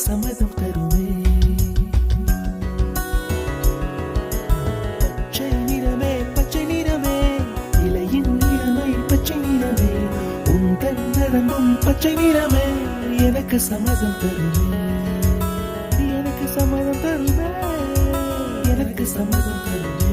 சம்மதம் தருவே. பச்சை நிறமே பச்சை நிறமே, இலையின் நிறமை பச்சை நிறமே, உந்தன் நரம்பும் பச்சை நிறமே, எனக்கு சம்மதம் தருவே, எனக்கு சம்மதம் தருவே, எனக்கு சம்மதம் தருவே.